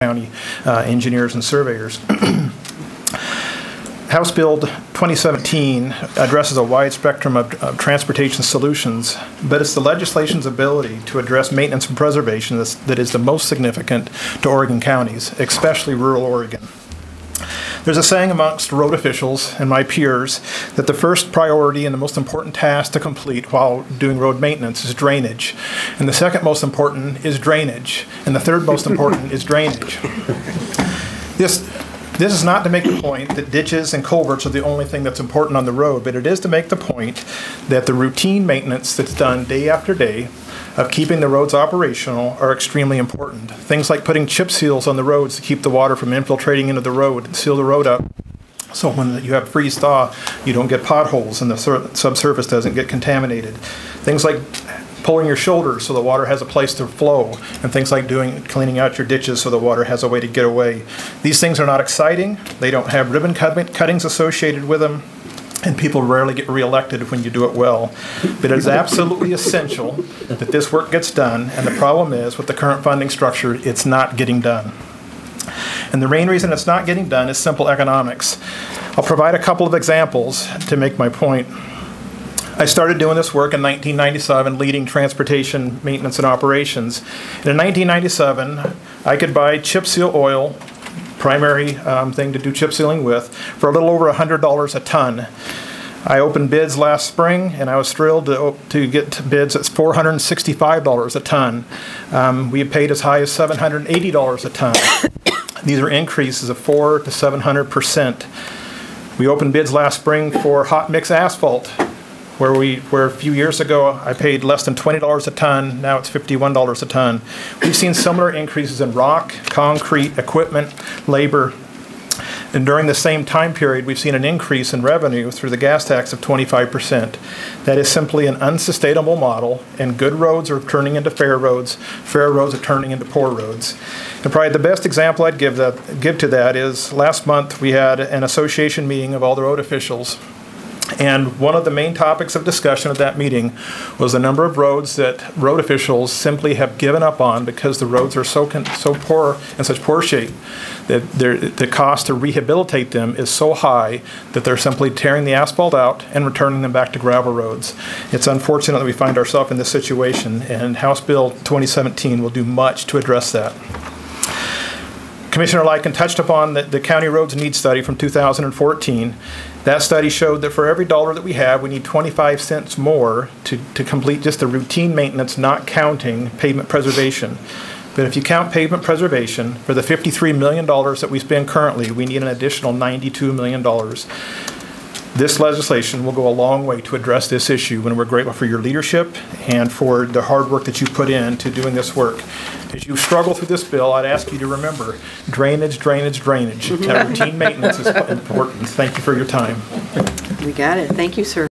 County engineers and surveyors. House Bill 2017 addresses a wide spectrum of transportation solutions, but it's the legislation's ability to address maintenance and preservation that is the most significant to Oregon counties, especially rural Oregon. There's a saying amongst road officials and my peers that the first priority and the most important task to complete while doing road maintenance is drainage, and the second most important is drainage, and the third most important is drainage. This is not to make the point that ditches and culverts are the only thing that's important on the road, but it is to make the point that the routine maintenance that's done day after day of keeping the roads operational are extremely important. Things like putting chip seals on the roads to keep the water from infiltrating into the road and seal the road up, so when you have freeze-thaw, you don't get potholes and the subsurface doesn't get contaminated. Things like pulling your shoulders so the water has a place to flow, and things like cleaning out your ditches so the water has a way to get away. These things are not exciting. They don't have ribbon cuttings associated with them, and people rarely get reelected when you do it well. But it is absolutely essential that this work gets done, and the problem is, with the current funding structure, it's not getting done. And the main reason it's not getting done is simple economics. I'll provide a couple of examples to make my point. I started doing this work in 1997, leading transportation maintenance and operations. And in 1997, I could buy chip seal oil, primary thing to do chip sealing with, for a little over $100 a ton. I opened bids last spring, and I was thrilled to get bids at $465 a ton. We paid as high as $780 a ton. These are increases of 400 to 700%. We opened bids last spring for hot mix asphalt, where a few years ago I paid less than $20 a ton, now it's $51 a ton. We've seen similar increases in rock, concrete, equipment, labor, and during the same time period we've seen an increase in revenue through the gas tax of 25%. That is simply an unsustainable model, and good roads are turning into fair roads are turning into poor roads. And probably the best example I'd give to that is last month we had an association meeting of all the road officials. And one of the main topics of discussion at that meeting was the number of roads that road officials simply have given up on because the roads are so poor, in such poor shape, that the cost to rehabilitate them is so high that they're simply tearing the asphalt out and returning them back to gravel roads. It's unfortunate that we find ourselves in this situation, and House Bill 2017 will do much to address that. Commissioner Lyken touched upon the County Roads Needs Study from 2014. That study showed that for every dollar that we have, we need 25 cents more to complete just the routine maintenance, not counting pavement preservation. But if you count pavement preservation, for the $53 million that we spend currently, we need an additional $92 million. This legislation will go a long way to address this issue, and we're grateful for your leadership and for the hard work that you put into doing this work. As you struggle through this bill, I'd ask you to remember drainage, drainage, drainage. That routine maintenance is important. Thank you for your time. We got it. Thank you, sir.